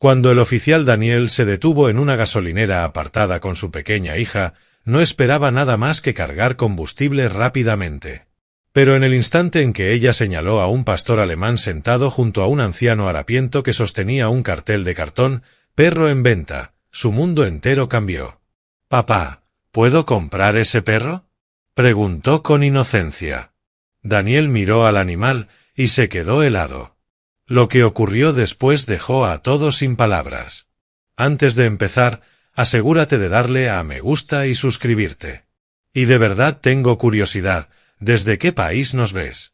Cuando el oficial Daniel se detuvo en una gasolinera apartada con su pequeña hija, no esperaba nada más que cargar combustible rápidamente. Pero en el instante en que ella señaló a un pastor alemán sentado junto a un anciano harapiento que sostenía un cartel de cartón, «Perro en venta», su mundo entero cambió. «Papá, ¿puedo comprar ese perro?», preguntó con inocencia. Daniel miró al animal y se quedó helado. Lo que ocurrió después dejó a todos sin palabras. Antes de empezar, asegúrate de darle a me gusta y suscribirte. Y de verdad tengo curiosidad, ¿desde qué país nos ves?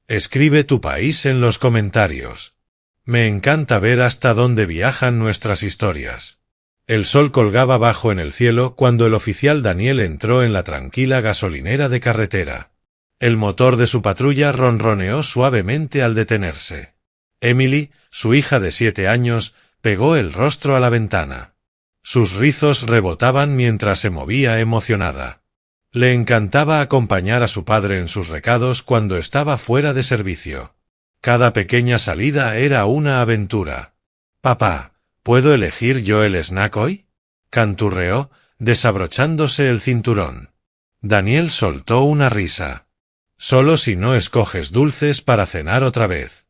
Escribe tu país en los comentarios. Me encanta ver hasta dónde viajan nuestras historias. El sol colgaba bajo en el cielo cuando el oficial Daniel entró en la tranquila gasolinera de carretera. El motor de su patrulla ronroneó suavemente al detenerse. Emily, su hija de 7 años, pegó el rostro a la ventana. Sus rizos rebotaban mientras se movía emocionada. Le encantaba acompañar a su padre en sus recados cuando estaba fuera de servicio. Cada pequeña salida era una aventura. «Papá, ¿puedo elegir yo el snack hoy?», canturreó, desabrochándose el cinturón. Daniel soltó una risa. «Solo si no escoges dulces para cenar otra vez».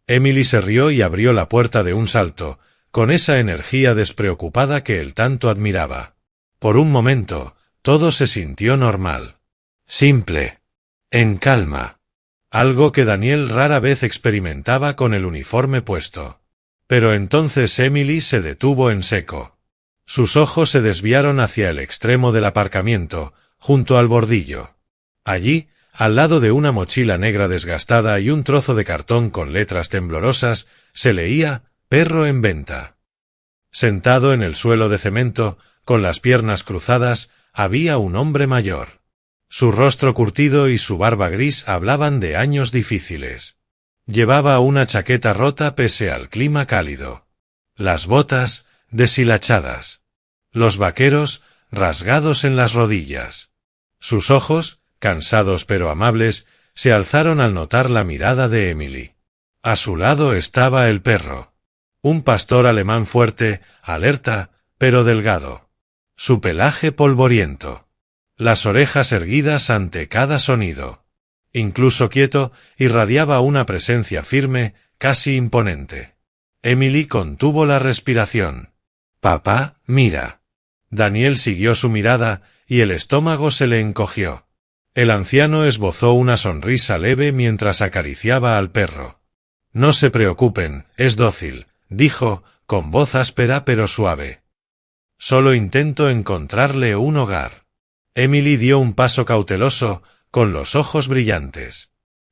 Emily se rió y abrió la puerta de un salto, con esa energía despreocupada que él tanto admiraba. Por un momento, todo se sintió normal. Simple. En calma. Algo que Daniel rara vez experimentaba con el uniforme puesto. Pero entonces Emily se detuvo en seco. Sus ojos se desviaron hacia el extremo del aparcamiento, junto al bordillo. Allí, al lado de una mochila negra desgastada y un trozo de cartón con letras temblorosas, se leía «Perro en venta». Sentado en el suelo de cemento, con las piernas cruzadas, había un hombre mayor. Su rostro curtido y su barba gris hablaban de años difíciles. Llevaba una chaqueta rota pese al clima cálido. Las botas, deshilachadas. Los vaqueros, rasgados en las rodillas. Sus ojos, cansados pero amables, se alzaron al notar la mirada de Emily. A su lado estaba el perro. Un pastor alemán fuerte, alerta, pero delgado. Su pelaje polvoriento. Las orejas erguidas ante cada sonido. Incluso quieto, irradiaba una presencia firme, casi imponente. Emily contuvo la respiración. «Papá, mira». Daniel siguió su mirada, y el estómago se le encogió. El anciano esbozó una sonrisa leve mientras acariciaba al perro. «No se preocupen, es dócil», dijo, con voz áspera pero suave. «Solo intento encontrarle un hogar». Emily dio un paso cauteloso, con los ojos brillantes.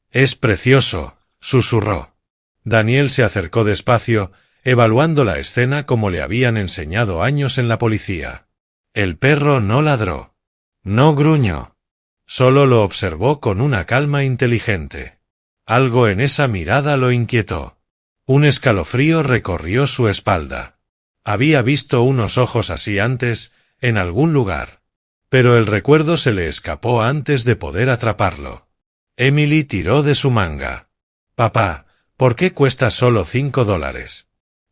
«Es precioso», susurró. Daniel se acercó despacio, evaluando la escena como le habían enseñado años en la policía. El perro no ladró. No gruñó. Solo lo observó con una calma inteligente. Algo en esa mirada lo inquietó. Un escalofrío recorrió su espalda. Había visto unos ojos así antes, en algún lugar. Pero el recuerdo se le escapó antes de poder atraparlo. Emily tiró de su manga. «Papá, ¿por qué cuesta solo $5?»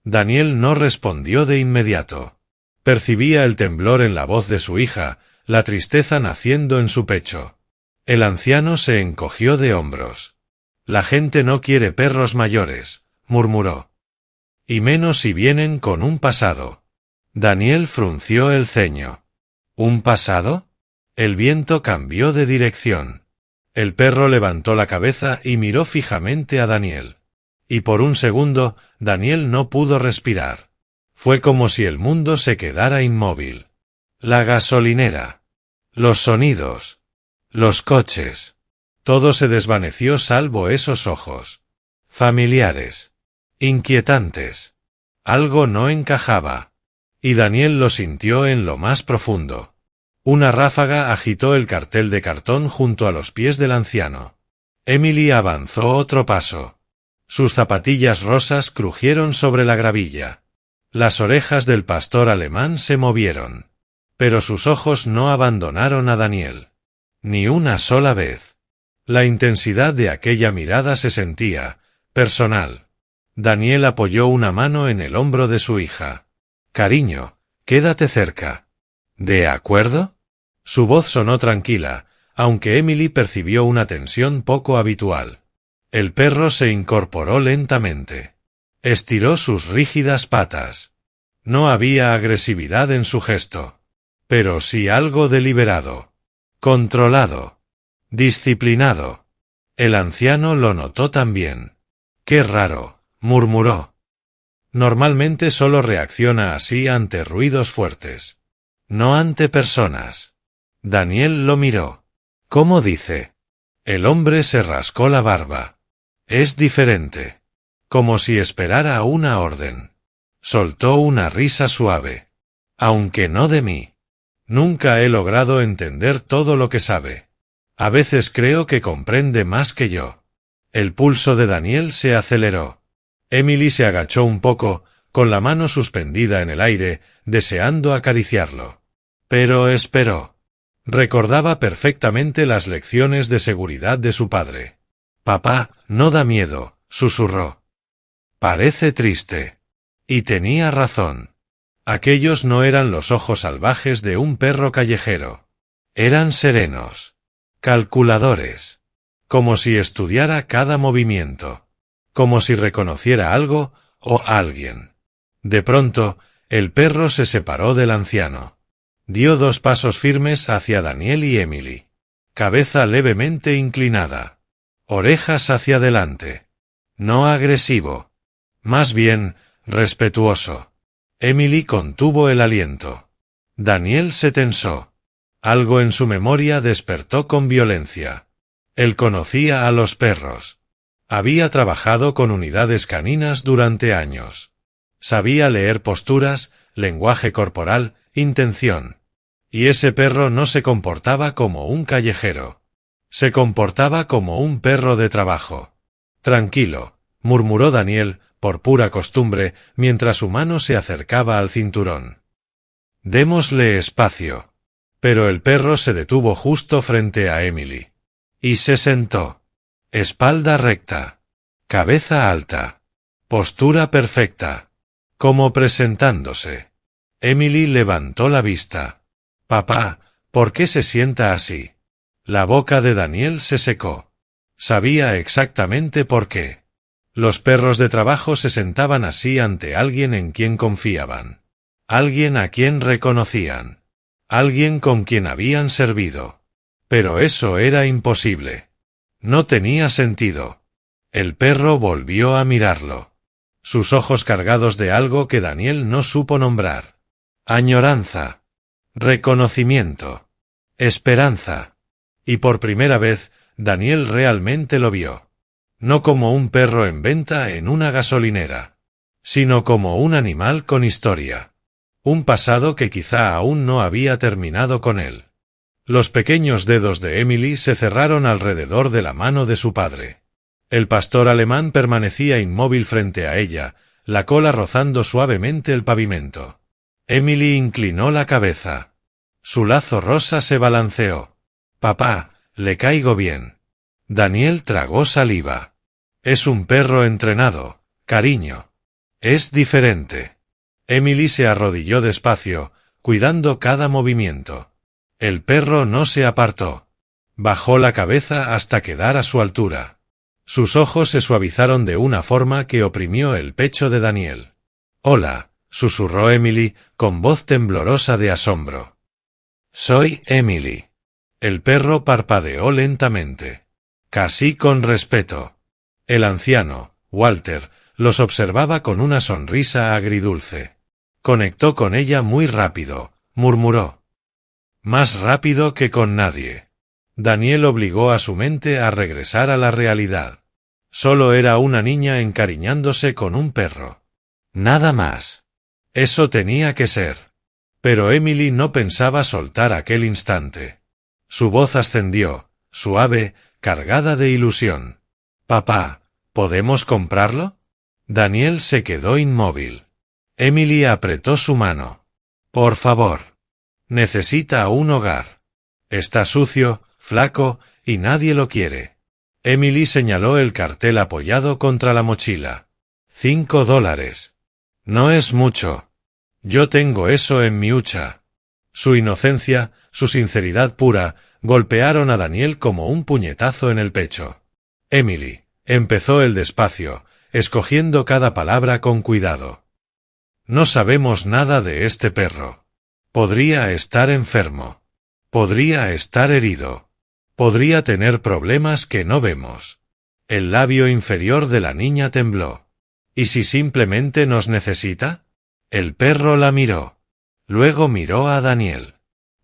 Daniel no respondió de inmediato. Percibía el temblor en la voz de su hija, la tristeza naciendo en su pecho. El anciano se encogió de hombros. «La gente no quiere perros mayores», murmuró. «Y menos si vienen con un pasado». Daniel frunció el ceño. «¿Un pasado?». El viento cambió de dirección. El perro levantó la cabeza y miró fijamente a Daniel. Y por un segundo, Daniel no pudo respirar. Fue como si el mundo se quedara inmóvil. La gasolinera. Los sonidos. Los coches. Todo se desvaneció salvo esos ojos. Familiares. Inquietantes. Algo no encajaba. Y Daniel lo sintió en lo más profundo. Una ráfaga agitó el cartel de cartón junto a los pies del anciano. Emily avanzó otro paso. Sus zapatillas rosas crujieron sobre la gravilla. Las orejas del pastor alemán se movieron. Pero sus ojos no abandonaron a Daniel. Ni una sola vez. La intensidad de aquella mirada se sentía personal. Daniel apoyó una mano en el hombro de su hija. Cariño, quédate cerca. ¿De acuerdo? Su voz sonó tranquila, aunque Emily percibió una tensión poco habitual. El perro se incorporó lentamente. Estiró sus rígidas patas. No había agresividad en su gesto, pero sí algo deliberado, controlado, disciplinado. El anciano lo notó también. «Qué raro», murmuró. Normalmente solo reacciona así ante ruidos fuertes, no ante personas. Daniel lo miró. «¿Cómo dice?» El hombre se rascó la barba. «Es diferente». Como si esperara una orden. Soltó una risa suave. «Aunque no de mí. Nunca he logrado entender todo lo que sabe. A veces creo que comprende más que yo». El pulso de Daniel se aceleró. Emily se agachó un poco, con la mano suspendida en el aire, deseando acariciarlo. Pero esperó. Recordaba perfectamente las lecciones de seguridad de su padre. «Papá, no da miedo», susurró. «Parece triste». Y tenía razón. Aquellos no eran los ojos salvajes de un perro callejero. Eran serenos, calculadores, como si estudiara cada movimiento, como si reconociera algo o alguien. De pronto, el perro se separó del anciano. Dio 2 pasos firmes hacia Daniel y Emily. Cabeza levemente inclinada. Orejas hacia adelante. No agresivo. Más bien, respetuoso. Emily contuvo el aliento. Daniel se tensó. Algo en su memoria despertó con violencia. Él conocía a los perros. Había trabajado con unidades caninas durante años. Sabía leer posturas, lenguaje corporal, intención. Y ese perro no se comportaba como un callejero. Se comportaba como un perro de trabajo. «Tranquilo», murmuró Daniel, por pura costumbre, mientras su mano se acercaba al cinturón. «Démosle espacio». Pero el perro se detuvo justo frente a Emily. Y se sentó. Espalda recta. Cabeza alta. Postura perfecta. Como presentándose. Emily levantó la vista. «Papá, ¿por qué se sienta así?» La boca de Daniel se secó. Sabía exactamente por qué. Los perros de trabajo se sentaban así ante alguien en quien confiaban. Alguien a quien reconocían. Alguien con quien habían servido. Pero eso era imposible. No tenía sentido. El perro volvió a mirarlo. Sus ojos cargados de algo que Daniel no supo nombrar. Añoranza. Reconocimiento. Esperanza. Y por primera vez, Daniel realmente lo vio. No como un perro en venta en una gasolinera, sino como un animal con historia. Un pasado que quizá aún no había terminado con él. Los pequeños dedos de Emily se cerraron alrededor de la mano de su padre. El pastor alemán permanecía inmóvil frente a ella, la cola rozando suavemente el pavimento. Emily inclinó la cabeza. Su lazo rosa se balanceó. «Papá, le caigo bien». Daniel tragó saliva. «Es un perro entrenado, cariño. Es diferente». Emily se arrodilló despacio, cuidando cada movimiento. El perro no se apartó. Bajó la cabeza hasta quedar a su altura. Sus ojos se suavizaron de una forma que oprimió el pecho de Daniel. «Hola», susurró Emily, con voz temblorosa de asombro. «Soy Emily». El perro parpadeó lentamente. Casi con respeto. El anciano, Walter, los observaba con una sonrisa agridulce. Conectó con ella muy rápido, murmuró. «Más rápido que con nadie». Daniel obligó a su mente a regresar a la realidad. Solo era una niña encariñándose con un perro. Nada más. Eso tenía que ser. Pero Emily no pensaba soltar aquel instante. Su voz ascendió, suave, cargada de ilusión. «Papá, ¿podemos comprarlo?» Daniel se quedó inmóvil. Emily apretó su mano. «Por favor. Necesita un hogar. Está sucio, flaco, y nadie lo quiere». Emily señaló el cartel apoyado contra la mochila. $5. No es mucho. Yo tengo eso en mi hucha. Su inocencia, su sinceridad pura, golpearon a Daniel como un puñetazo en el pecho. Emily, empezó él despacio, escogiendo cada palabra con cuidado. No sabemos nada de este perro. Podría estar enfermo. Podría estar herido. Podría tener problemas que no vemos. El labio inferior de la niña tembló. ¿Y si simplemente nos necesita? El perro la miró. Luego miró a Daniel.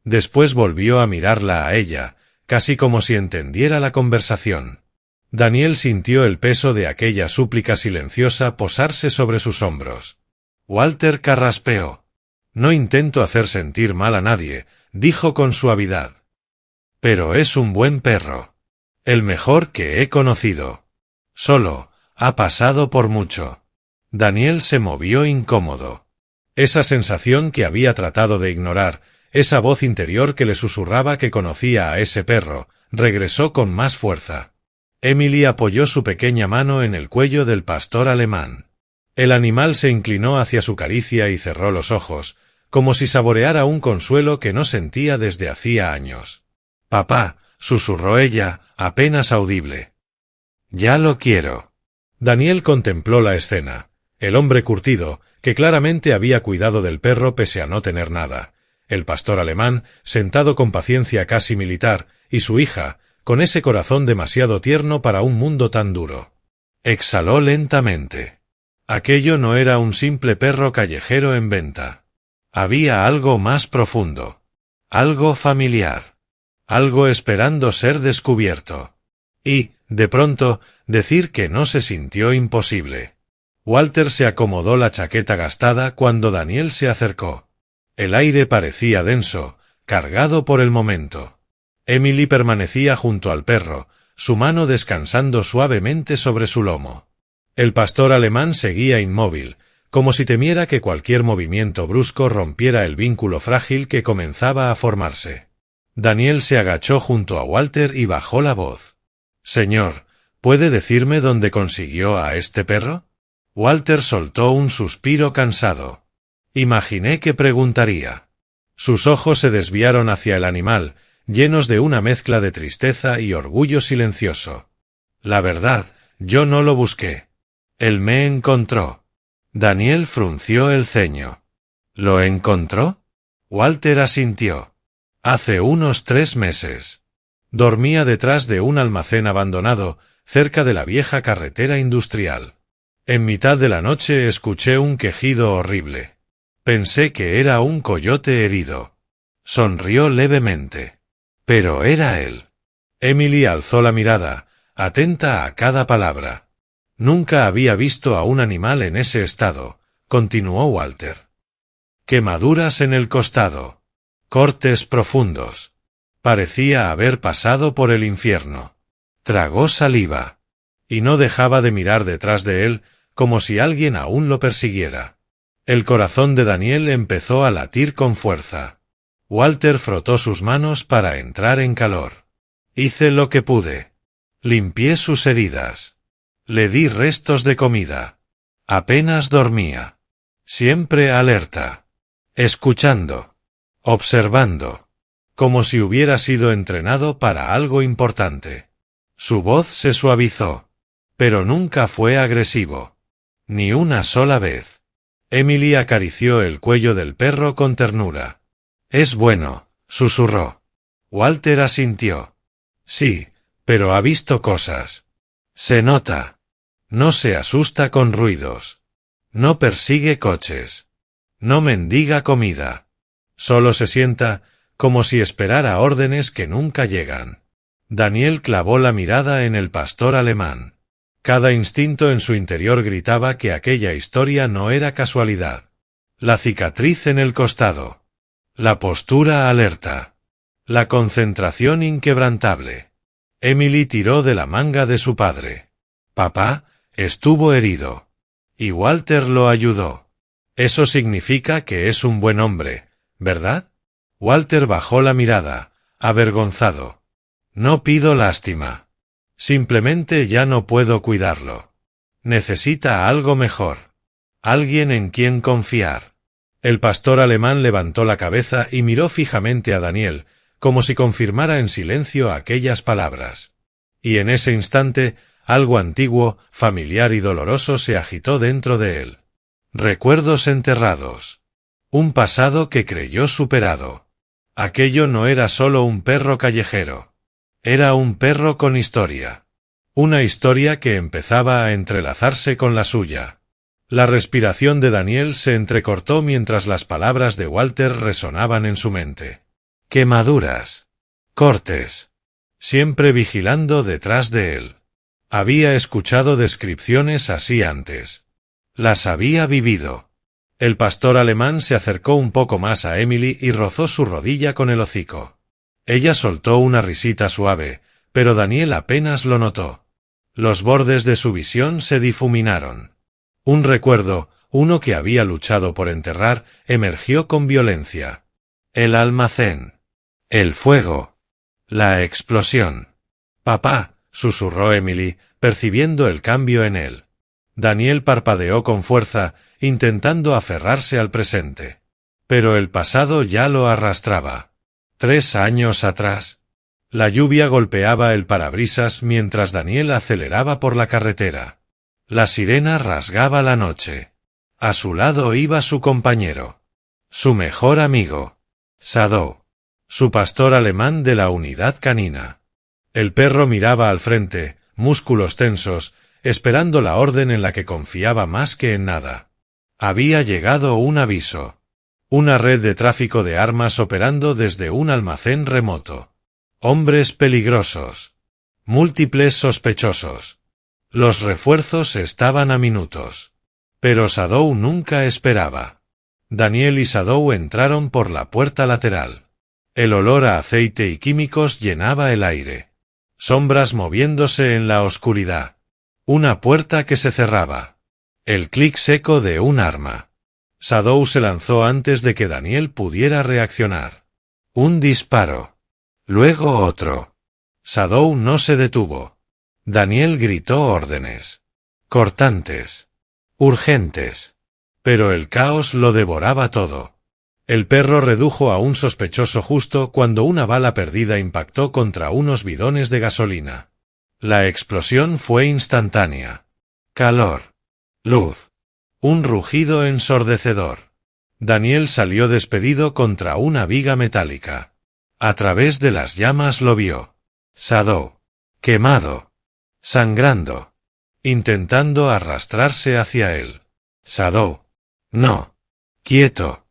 Después volvió a mirarla a ella, casi como si entendiera la conversación. Daniel sintió el peso de aquella súplica silenciosa posarse sobre sus hombros. Walter carraspeó. No intento hacer sentir mal a nadie, dijo con suavidad. Pero es un buen perro. El mejor que he conocido. Solo, ha pasado por mucho. Daniel se movió incómodo. Esa sensación que había tratado de ignorar, esa voz interior que le susurraba que conocía a ese perro, regresó con más fuerza. Emily apoyó su pequeña mano en el cuello del pastor alemán. El animal se inclinó hacia su caricia y cerró los ojos, como si saboreara un consuelo que no sentía desde hacía años. «Papá», susurró ella, apenas audible. «Ya lo quiero». Daniel contempló la escena. El hombre curtido, que claramente había cuidado del perro pese a no tener nada. El pastor alemán, sentado con paciencia casi militar, y su hija, con ese corazón demasiado tierno para un mundo tan duro. Exhaló lentamente. Aquello no era un simple perro callejero en venta. Había algo más profundo. Algo familiar. Algo esperando ser descubierto. Y, de pronto, decir que no se sintió imposible. Walter se acomodó la chaqueta gastada cuando Daniel se acercó. El aire parecía denso, cargado por el momento. Emily permanecía junto al perro, su mano descansando suavemente sobre su lomo. El pastor alemán seguía inmóvil, como si temiera que cualquier movimiento brusco rompiera el vínculo frágil que comenzaba a formarse. Daniel se agachó junto a Walter y bajó la voz. «Señor, ¿puede decirme dónde consiguió a este perro?» Walter soltó un suspiro cansado. Imaginé que preguntaría. Sus ojos se desviaron hacia el animal, llenos de una mezcla de tristeza y orgullo silencioso. La verdad, yo no lo busqué. Él me encontró. Daniel frunció el ceño. ¿Lo encontró? Walter asintió. Hace unos 3 meses. Dormía detrás de un almacén abandonado, cerca de la vieja carretera industrial. En mitad de la noche escuché un quejido horrible. Pensé que era un coyote herido. Sonrió levemente. Pero era él. Emily alzó la mirada, atenta a cada palabra. Nunca había visto a un animal en ese estado, continuó Walter. Quemaduras en el costado. Cortes profundos. Parecía haber pasado por el infierno. Tragó saliva. Y no dejaba de mirar detrás de él, como si alguien aún lo persiguiera. El corazón de Daniel empezó a latir con fuerza. Walter frotó sus manos para entrar en calor. Hice lo que pude. Limpié sus heridas. Le di restos de comida. Apenas dormía. Siempre alerta. Escuchando. Observando. Como si hubiera sido entrenado para algo importante. Su voz se suavizó. Pero nunca fue agresivo. Ni una sola vez. Emily acarició el cuello del perro con ternura. «Es bueno», susurró. Walter asintió. «Sí, pero ha visto cosas. Se nota. No se asusta con ruidos. No persigue coches. No mendiga comida. Solo se sienta, como si esperara órdenes que nunca llegan». Daniel clavó la mirada en el pastor alemán. Cada instinto en su interior gritaba que aquella historia no era casualidad. La cicatriz en el costado. La postura alerta. La concentración inquebrantable. Emily tiró de la manga de su padre. Papá, estuvo herido. Y Walter lo ayudó. Eso significa que es un buen hombre, ¿verdad? Walter bajó la mirada, avergonzado. No pido lástima. Simplemente ya no puedo cuidarlo. Necesita algo mejor. Alguien en quien confiar. El pastor alemán levantó la cabeza y miró fijamente a Daniel, como si confirmara en silencio aquellas palabras. Y en ese instante, algo antiguo, familiar y doloroso se agitó dentro de él. Recuerdos enterrados. Un pasado que creyó superado. Aquello no era solo un perro callejero. Era un perro con historia. Una historia que empezaba a entrelazarse con la suya. La respiración de Daniel se entrecortó mientras las palabras de Walter resonaban en su mente. Quemaduras. Cortes. Siempre vigilando detrás de él. Había escuchado descripciones así antes. Las había vivido. El pastor alemán se acercó un poco más a Emily y rozó su rodilla con el hocico. Ella soltó una risita suave, pero Daniel apenas lo notó. Los bordes de su visión se difuminaron. Un recuerdo, uno que había luchado por enterrar, emergió con violencia. El almacén. El fuego. La explosión. Papá, susurró Emily, percibiendo el cambio en él. Daniel parpadeó con fuerza, intentando aferrarse al presente. Pero el pasado ya lo arrastraba. 3 años atrás. La lluvia golpeaba el parabrisas mientras Daniel aceleraba por la carretera. La sirena rasgaba la noche. A su lado iba su compañero. Su mejor amigo. Shadow. Su pastor alemán de la unidad canina. El perro miraba al frente, músculos tensos, esperando la orden en la que confiaba más que en nada. Había llegado un aviso. Una red de tráfico de armas operando desde un almacén remoto. Hombres peligrosos. Múltiples sospechosos. Los refuerzos estaban a minutos. Pero Shadow nunca esperaba. Daniel y Shadow entraron por la puerta lateral. El olor a aceite y químicos llenaba el aire. Sombras moviéndose en la oscuridad. Una puerta que se cerraba. El clic seco de un arma. Shadow se lanzó antes de que Daniel pudiera reaccionar. Un disparo. Luego otro. Shadow no se detuvo. Daniel gritó órdenes. Cortantes. Urgentes. Pero el caos lo devoraba todo. El perro redujo a un sospechoso justo cuando una bala perdida impactó contra unos bidones de gasolina. La explosión fue instantánea. Calor. Luz. Un rugido ensordecedor. Daniel salió despedido contra una viga metálica. A través de las llamas lo vio. Shadow. Quemado. Sangrando. Intentando arrastrarse hacia él. Shadow. No. Quieto.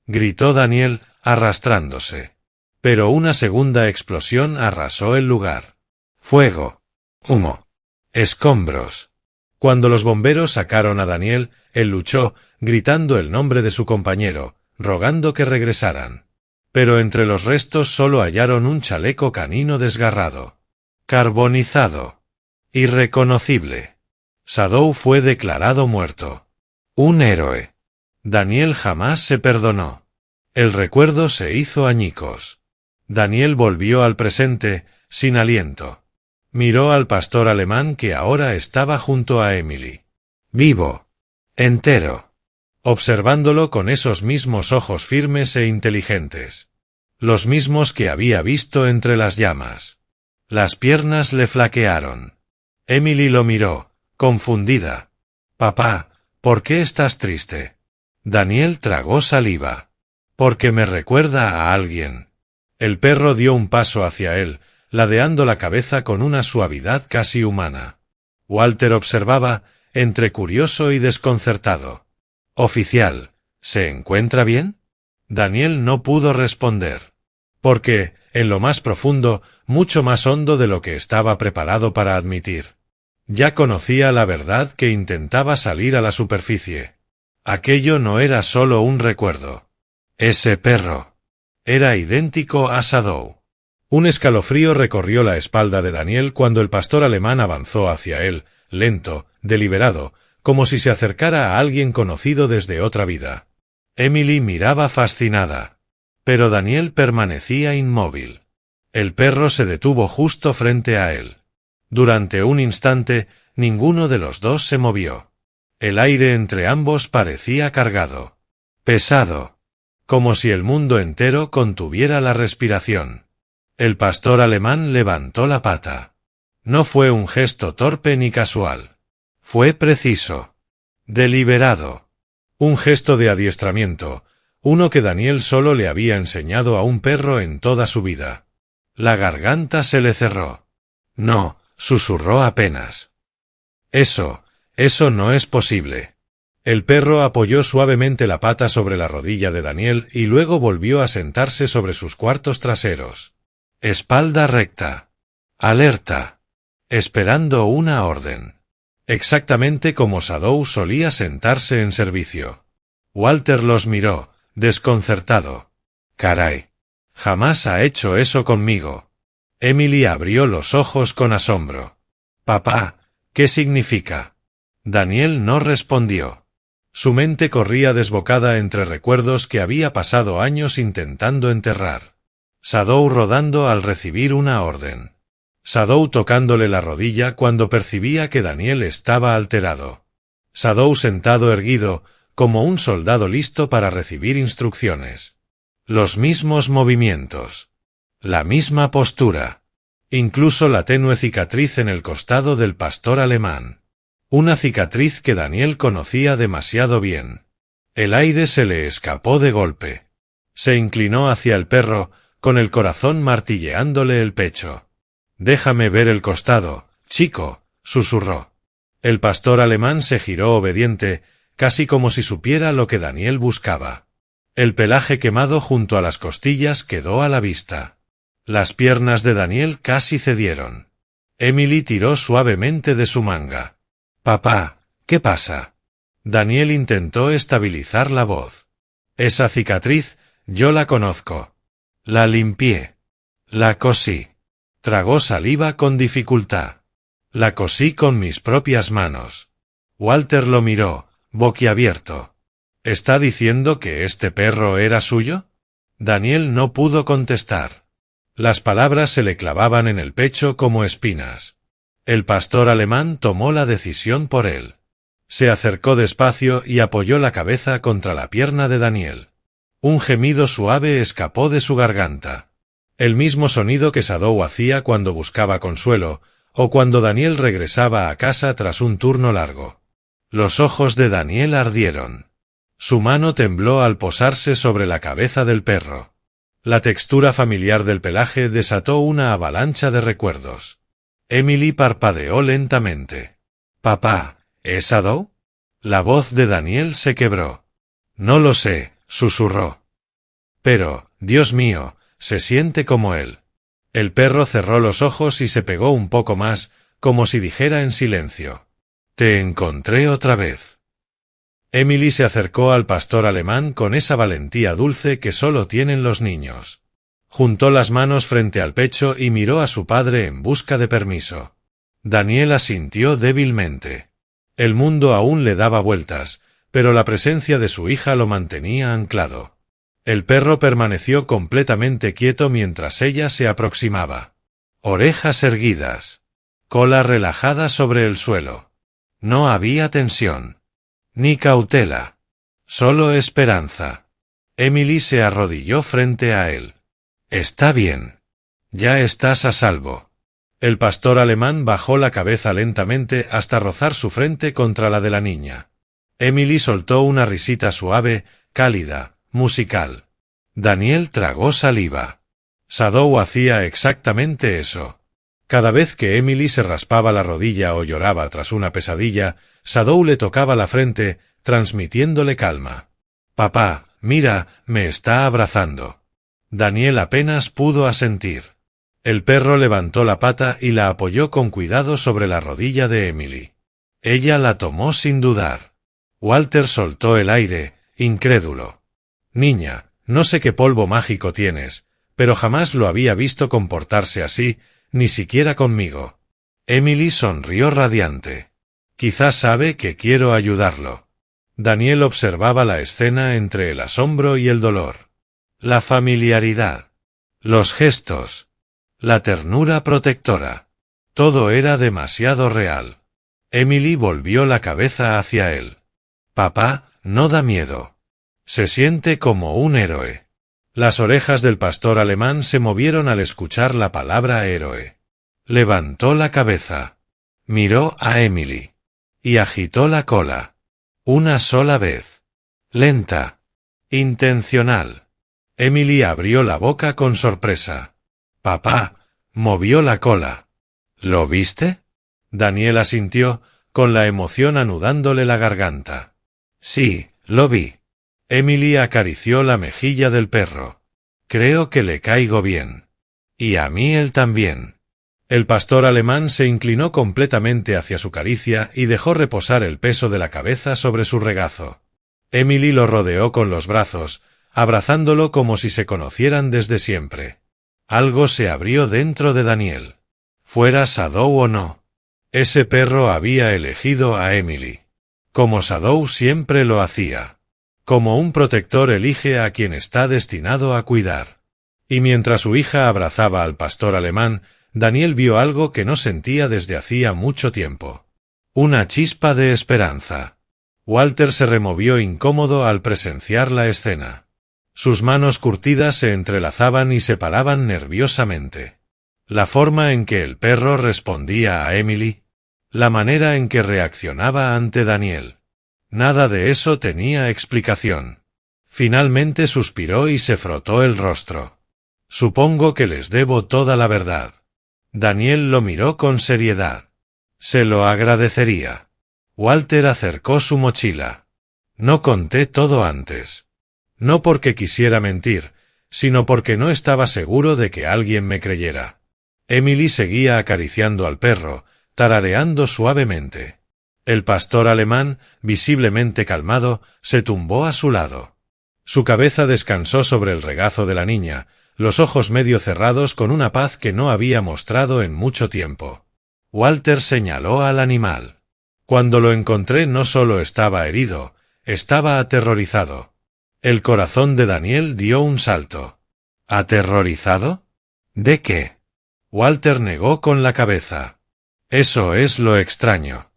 Gritó Daniel, arrastrándose. Pero una segunda explosión arrasó el lugar. Fuego. Humo. Escombros. Cuando los bomberos sacaron a Daniel, él luchó, gritando el nombre de su compañero, rogando que regresaran. Pero entre los restos solo hallaron un chaleco canino desgarrado. Carbonizado. Irreconocible. Shadow fue declarado muerto. Un héroe. Daniel jamás se perdonó. El recuerdo se hizo añicos. Daniel volvió al presente, sin aliento. Miró al pastor alemán que ahora estaba junto a Emily. Vivo. Entero. Observándolo con esos mismos ojos firmes e inteligentes. Los mismos que había visto entre las llamas. Las piernas le flaquearon. Emily lo miró, confundida. Papá, ¿por qué estás triste? Daniel tragó saliva. Porque me recuerda a alguien. El perro dio un paso hacia él, ladeando la cabeza con una suavidad casi humana. Walter observaba, entre curioso y desconcertado. Oficial, ¿se encuentra bien? Daniel no pudo responder. Porque, en lo más profundo, mucho más hondo de lo que estaba preparado para admitir. Ya conocía la verdad que intentaba salir a la superficie. Aquello no era solo un recuerdo. Ese perro era idéntico a Shadow. Un escalofrío recorrió la espalda de Daniel cuando el pastor alemán avanzó hacia él, lento, deliberado, como si se acercara a alguien conocido desde otra vida. Emily miraba fascinada. Pero Daniel permanecía inmóvil. El perro se detuvo justo frente a él. Durante un instante, Ninguno de los dos se movió. El aire entre ambos parecía cargado, pesado, como si el mundo entero contuviera la respiración. El pastor alemán levantó la pata. No fue un gesto torpe ni casual. Fue preciso, deliberado. Un gesto de adiestramiento, uno que Daniel solo le había enseñado a un perro en toda su vida. La garganta se le cerró. No, susurró apenas. Eso no es posible. El perro apoyó suavemente la pata sobre la rodilla de Daniel y luego volvió a sentarse sobre sus cuartos traseros. Espalda recta. Alerta. Esperando una orden. Exactamente como Shadow solía sentarse en servicio. Walter los miró, desconcertado. Caray. Jamás ha hecho eso conmigo. Emily abrió los ojos con asombro. Papá, ¿qué significa? Daniel no respondió. Su mente corría desbocada entre recuerdos que había pasado años intentando enterrar. Shadow rodando al recibir una orden. Shadow tocándole la rodilla cuando percibía que Daniel estaba alterado. Shadow sentado erguido, como un soldado listo para recibir instrucciones. Los mismos movimientos. La misma postura. Incluso la tenue cicatriz en el costado del pastor alemán. Una cicatriz que Daniel conocía demasiado bien. El aire se le escapó de golpe. Se inclinó hacia el perro, con el corazón martilleándole el pecho. «Déjame ver el costado, chico», susurró. El pastor alemán se giró obediente, casi como si supiera lo que Daniel buscaba. El pelaje quemado junto a las costillas quedó a la vista. Las piernas de Daniel casi cedieron. Emily tiró suavemente de su manga. «Papá, ¿qué pasa?» Daniel intentó estabilizar la voz. «Esa cicatriz, yo la conozco. La limpié. La cosí». Tragó saliva con dificultad. «La cosí con mis propias manos». Walter lo miró, boquiabierto. «¿Está diciendo que este perro era suyo?» Daniel no pudo contestar. Las palabras se le clavaban en el pecho como espinas. El pastor alemán tomó la decisión por él. Se acercó despacio y apoyó la cabeza contra la pierna de Daniel. Un gemido suave escapó de su garganta. El mismo sonido que Shadow hacía cuando buscaba consuelo, o cuando Daniel regresaba a casa tras un turno largo. Los ojos de Daniel ardieron. Su mano tembló al posarse sobre la cabeza del perro. La textura familiar del pelaje desató una avalancha de recuerdos. Emily parpadeó lentamente. «Papá, ¿es Shadow?» La voz de Daniel se quebró. «No lo sé», susurró. «Pero, Dios mío, se siente como él». El perro cerró los ojos y se pegó un poco más, como si dijera en silencio. «Te encontré otra vez». Emily se acercó al pastor alemán con esa valentía dulce que solo tienen los niños. Juntó las manos frente al pecho y miró a su padre en busca de permiso. Daniel asintió débilmente. El mundo aún le daba vueltas, pero la presencia de su hija lo mantenía anclado. El perro permaneció completamente quieto mientras ella se aproximaba. Orejas erguidas. Cola relajada sobre el suelo. No había tensión. Ni cautela. Solo esperanza. Emily se arrodilló frente a él. «Está bien. Ya estás a salvo». El pastor alemán bajó la cabeza lentamente hasta rozar su frente contra la de la niña. Emily soltó una risita suave, cálida, musical. Daniel tragó saliva. Shadow hacía exactamente eso. Cada vez que Emily se raspaba la rodilla o lloraba tras una pesadilla, Shadow le tocaba la frente, transmitiéndole calma. «Papá, mira, me está abrazando». Daniel apenas pudo asentir. El perro levantó la pata y la apoyó con cuidado sobre la rodilla de Emily. Ella la tomó sin dudar. Walter soltó el aire, incrédulo. «Niña, no sé qué polvo mágico tienes, pero jamás lo había visto comportarse así, ni siquiera conmigo». Emily sonrió radiante. «Quizás sabe que quiero ayudarlo». Daniel observaba la escena entre el asombro y el dolor. La familiaridad. Los gestos. La ternura protectora. Todo era demasiado real. Emily volvió la cabeza hacia él. Papá, no da miedo. Se siente como un héroe. Las orejas del pastor alemán se movieron al escuchar la palabra héroe. Levantó la cabeza. Miró a Emily. Y agitó la cola. Una sola vez. Lenta. Intencional. Emily abrió la boca con sorpresa. Papá, movió la cola. ¿Lo viste? Daniel asintió, con la emoción anudándole la garganta. Sí, lo vi. Emily acarició la mejilla del perro. Creo que le caigo bien. Y a mí él también. El pastor alemán se inclinó completamente hacia su caricia y dejó reposar el peso de la cabeza sobre su regazo. Emily lo rodeó con los brazos, abrazándolo como si se conocieran desde siempre. Algo se abrió dentro de Daniel. Fuera Shadow o no. Ese perro había elegido a Emily. Como Shadow siempre lo hacía. Como un protector elige a quien está destinado a cuidar. Y mientras su hija abrazaba al pastor alemán, Daniel vio algo que no sentía desde hacía mucho tiempo. Una chispa de esperanza. Walter se removió incómodo al presenciar la escena. Sus manos curtidas se entrelazaban y se paraban nerviosamente. La forma en que el perro respondía a Emily, la manera en que reaccionaba ante Daniel. Nada de eso tenía explicación. Finalmente suspiró y se frotó el rostro. Supongo que les debo toda la verdad. Daniel lo miró con seriedad. Se lo agradecería. Walter acercó su mochila. No conté todo antes. No porque quisiera mentir, sino porque no estaba seguro de que alguien me creyera. Emily seguía acariciando al perro, tarareando suavemente. El pastor alemán, visiblemente calmado, se tumbó a su lado. Su cabeza descansó sobre el regazo de la niña, los ojos medio cerrados con una paz que no había mostrado en mucho tiempo. Walter señaló al animal. Cuando lo encontré no solo estaba herido, estaba aterrorizado. El corazón de Daniel dio un salto. ¿Aterrorizado? ¿De qué? Walter negó con la cabeza. Eso es lo extraño.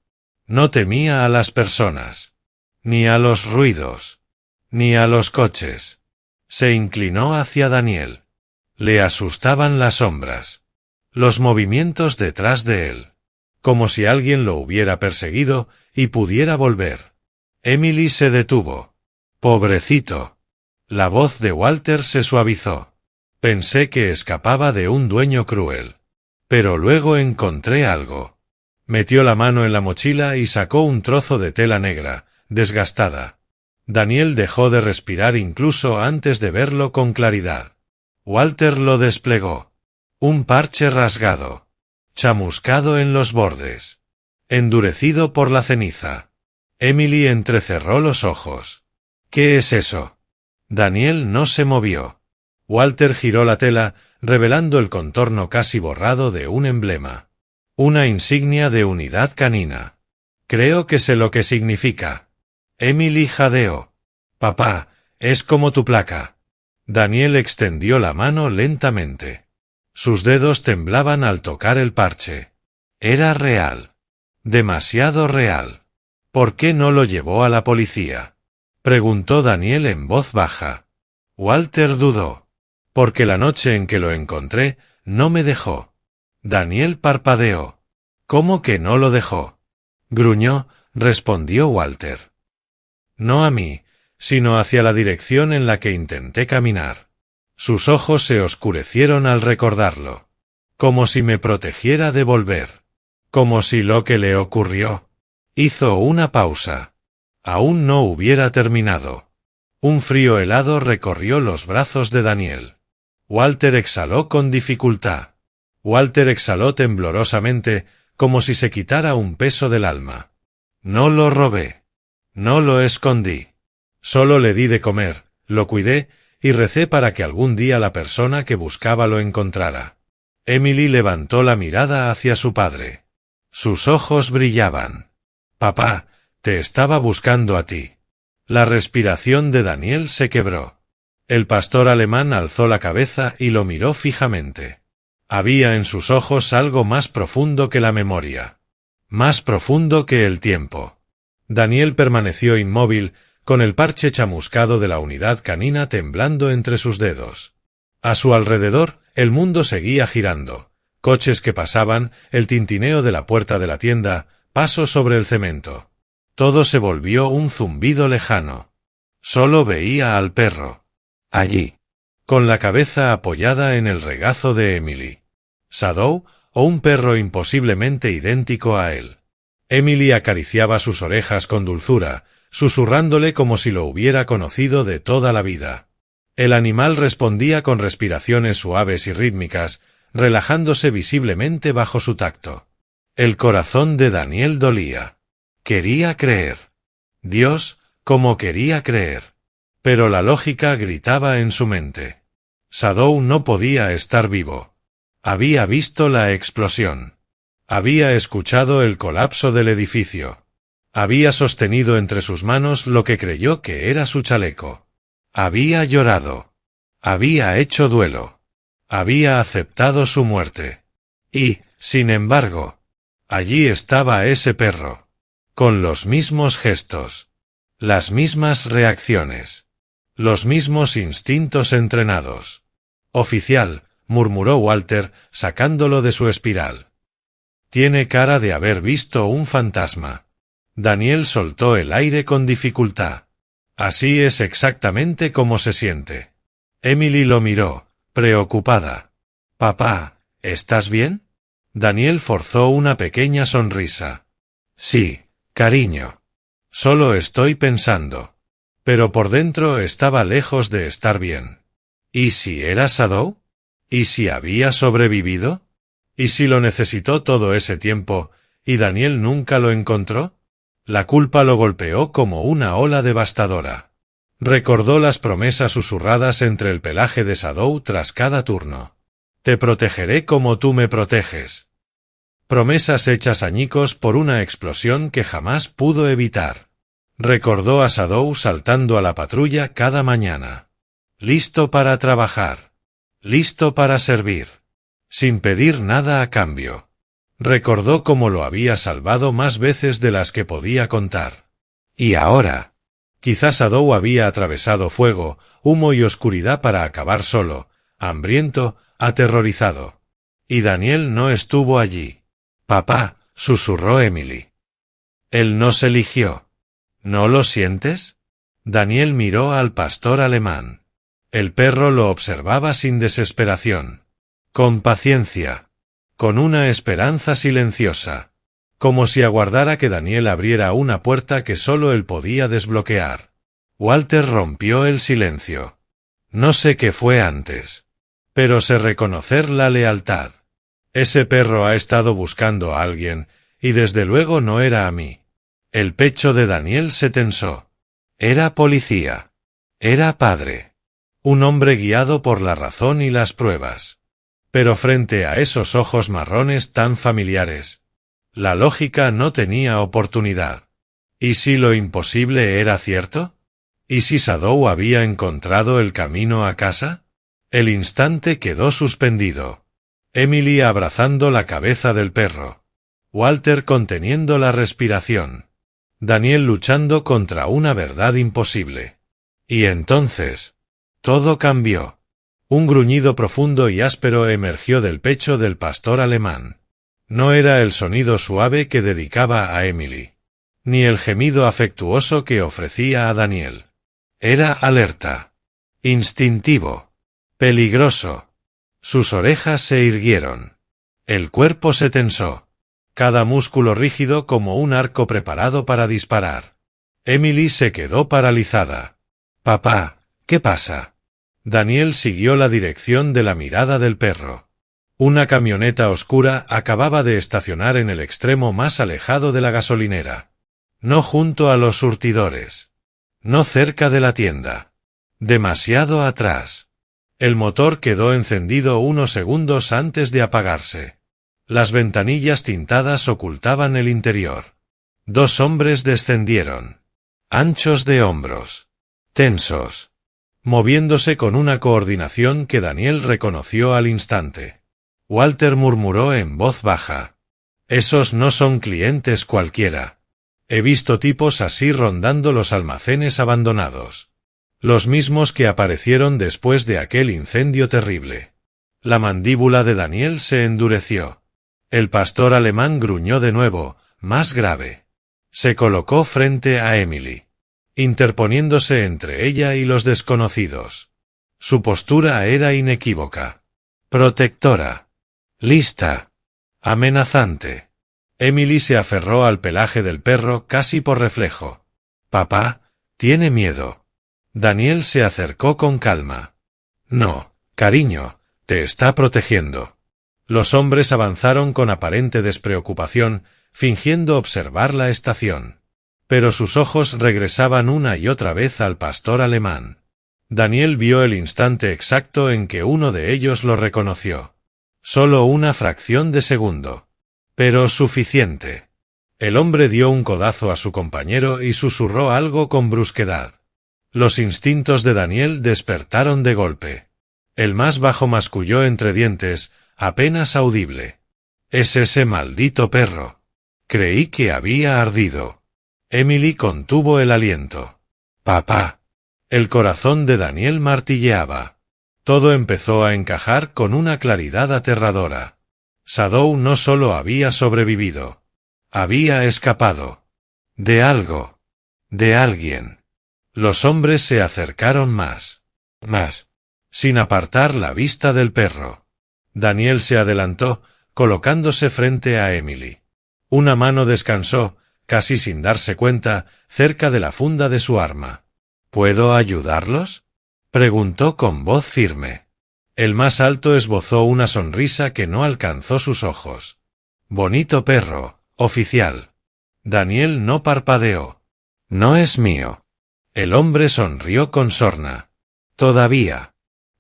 No temía a las personas, ni a los ruidos, ni a los coches. Se inclinó hacia Daniel. Le asustaban las sombras, los movimientos detrás de él, como si alguien lo hubiera perseguido y pudiera volver. Emily se detuvo. Pobrecito. La voz de Walter se suavizó. Pensé que escapaba de un dueño cruel. Pero luego encontré algo. Metió la mano en la mochila y sacó un trozo de tela negra, desgastada. Daniel dejó de respirar incluso antes de verlo con claridad. Walter lo desplegó. Un parche rasgado. Chamuscado en los bordes. Endurecido por la ceniza. Emily entrecerró los ojos. ¿Qué es eso? Daniel no se movió. Walter giró la tela, revelando el contorno casi borrado de un emblema. Una insignia de unidad canina. Creo que sé lo que significa. Emily jadeó. Papá, es como tu placa. Daniel extendió la mano lentamente. Sus dedos temblaban al tocar el parche. Era real. Demasiado real. ¿Por qué no lo llevó a la policía? Preguntó Daniel en voz baja. Walter dudó. Porque la noche en que lo encontré, no me dejó. Daniel parpadeó. ¿Cómo que no lo dejó? Gruñó, respondió Walter. No a mí, sino hacia la dirección en la que intenté caminar. Sus ojos se oscurecieron al recordarlo. Como si me protegiera de volver. Como si lo que le ocurrió. Hizo una pausa. Aún no hubiera terminado. Un frío helado recorrió los brazos de Daniel. Walter exhaló con dificultad. Walter exhaló temblorosamente, como si se quitara un peso del alma. No lo robé. No lo escondí. Solo le di de comer, lo cuidé y recé para que algún día la persona que buscaba lo encontrara. Emily levantó la mirada hacia su padre. Sus ojos brillaban. Papá, te estaba buscando a ti. La respiración de Daniel se quebró. El pastor alemán alzó la cabeza y lo miró fijamente. Había en sus ojos algo más profundo que la memoria. más profundo que el tiempo. Daniel permaneció inmóvil, con el parche chamuscado de la unidad canina temblando entre sus dedos. A su alrededor, el mundo seguía girando. Coches que pasaban, el tintineo de la puerta de la tienda, pasos sobre el cemento. Todo se volvió un zumbido lejano. Solo veía al perro. Allí. Con la cabeza apoyada en el regazo de Emily. ¿Shadow o un perro imposiblemente idéntico a él? Emily acariciaba sus orejas con dulzura, susurrándole como si lo hubiera conocido de toda la vida. El animal respondía con respiraciones suaves y rítmicas, relajándose visiblemente bajo su tacto. El corazón de Daniel dolía. Quería creer. Dios, cómo quería creer. Pero la lógica gritaba en su mente. Shadow no podía estar vivo. Había visto la explosión. Había escuchado el colapso del edificio. Había sostenido entre sus manos lo que creyó que era su chaleco. Había llorado. Había hecho duelo. Había aceptado su muerte. Y, sin embargo, allí estaba ese perro. Con los mismos gestos. Las mismas reacciones. Los mismos instintos entrenados. Oficial, murmuró Walter, sacándolo de su espiral. Tiene cara de haber visto un fantasma. Daniel soltó el aire con dificultad. Así es exactamente como se siente. Emily lo miró, preocupada. Papá, ¿estás bien? Daniel forzó una pequeña sonrisa. Sí, cariño. Solo estoy pensando. Pero por dentro estaba lejos de estar bien. ¿Y si era Shadow? ¿Y si había sobrevivido? ¿Y si lo necesitó todo ese tiempo, y Daniel nunca lo encontró? La culpa lo golpeó como una ola devastadora. Recordó las promesas susurradas entre el pelaje de Shadow tras cada turno. Te protegeré como tú me proteges. Promesas hechas añicos por una explosión que jamás pudo evitar. Recordó a Shadow saltando a la patrulla cada mañana. Listo para trabajar. Listo para servir. Sin pedir nada a cambio. Recordó cómo lo había salvado más veces de las que podía contar. Y ahora, quizás Shadow había atravesado fuego, humo y oscuridad para acabar solo, hambriento, aterrorizado. Y Daniel no estuvo allí. Papá, susurró Emily. Él nos eligió. ¿No lo sientes? Daniel miró al pastor alemán. El perro lo observaba sin desesperación. Con paciencia. Con una esperanza silenciosa. Como si aguardara que Daniel abriera una puerta que solo él podía desbloquear. Walter rompió el silencio. No sé qué fue antes. Pero sé reconocer la lealtad. Ese perro ha estado buscando a alguien, y desde luego no era a mí. El pecho de Daniel se tensó. Era policía. Era padre. Un hombre guiado por la razón y las pruebas. Pero frente a esos ojos marrones tan familiares, la lógica no tenía oportunidad. ¿Y si lo imposible era cierto? ¿Y si Shadow había encontrado el camino a casa? El instante quedó suspendido. Emily abrazando la cabeza del perro. Walter conteniendo la respiración. Daniel luchando contra una verdad imposible. Y entonces, todo cambió. Un gruñido profundo y áspero emergió del pecho del pastor alemán. No era el sonido suave que dedicaba a Emily, ni el gemido afectuoso que ofrecía a Daniel. Era alerta, instintivo, peligroso. Sus orejas se irguieron. El cuerpo se tensó. Cada músculo rígido como un arco preparado para disparar. Emily se quedó paralizada. Papá, ¿qué pasa? Daniel siguió la dirección de la mirada del perro. Una camioneta oscura acababa de estacionar en el extremo más alejado de la gasolinera. No junto a los surtidores. No cerca de la tienda. Demasiado atrás. El motor quedó encendido unos segundos antes de apagarse. Las ventanillas tintadas ocultaban el interior. Dos hombres descendieron. Anchos de hombros. Tensos. Moviéndose con una coordinación que Daniel reconoció al instante. Walter murmuró en voz baja. Esos no son clientes cualquiera. He visto tipos así rondando los almacenes abandonados. Los mismos que aparecieron después de aquel incendio terrible. La mandíbula de Daniel se endureció. El pastor alemán gruñó de nuevo, más grave. Se colocó frente a Emily, interponiéndose entre ella y los desconocidos. Su postura era inequívoca. Protectora. Lista. Amenazante. Emily se aferró al pelaje del perro casi por reflejo. Papá, tiene miedo. Daniel se acercó con calma. No, cariño, te está protegiendo. Los hombres avanzaron con aparente despreocupación, fingiendo observar la estación. Pero sus ojos regresaban una y otra vez al pastor alemán. Daniel vio el instante exacto en que uno de ellos lo reconoció. Solo una fracción de segundo. Pero suficiente. El hombre dio un codazo a su compañero y susurró algo con brusquedad. Los instintos de Daniel despertaron de golpe. El más bajo masculló entre dientes, apenas audible. «Es ese maldito perro». Creí que había ardido. Emily contuvo el aliento. «Papá». El corazón de Daniel martilleaba. Todo empezó a encajar con una claridad aterradora. Shadow no solo había sobrevivido. Había escapado. De algo. De alguien. Los hombres se acercaron más. Sin apartar la vista del perro. Daniel se adelantó, colocándose frente a Emily. Una mano descansó, casi sin darse cuenta, cerca de la funda de su arma. ¿Puedo ayudarlos?, preguntó con voz firme. El más alto esbozó una sonrisa que no alcanzó sus ojos. Bonito perro, oficial. Daniel no parpadeó. No es mío. El hombre sonrió con sorna. Todavía.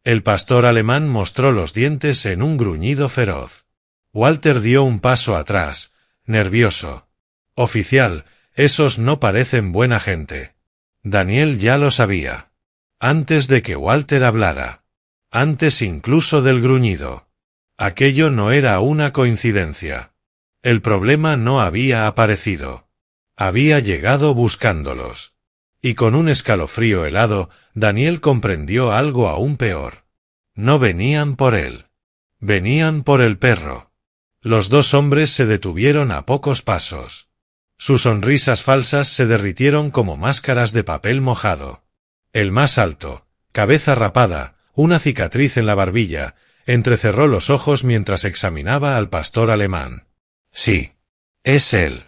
El pastor alemán mostró los dientes en un gruñido feroz. Walter dio un paso atrás, nervioso. Oficial, esos no parecen buena gente. Daniel ya lo sabía. Antes de que Walter hablara. Antes incluso del gruñido. Aquello no era una coincidencia. El problema no había aparecido. Había llegado buscándolos. Y con un escalofrío helado, Daniel comprendió algo aún peor. No venían por él. Venían por el perro. Los dos hombres se detuvieron a pocos pasos. Sus sonrisas falsas se derritieron como máscaras de papel mojado. El más alto, cabeza rapada, una cicatriz en la barbilla, entrecerró los ojos mientras examinaba al pastor alemán. Sí. Es él.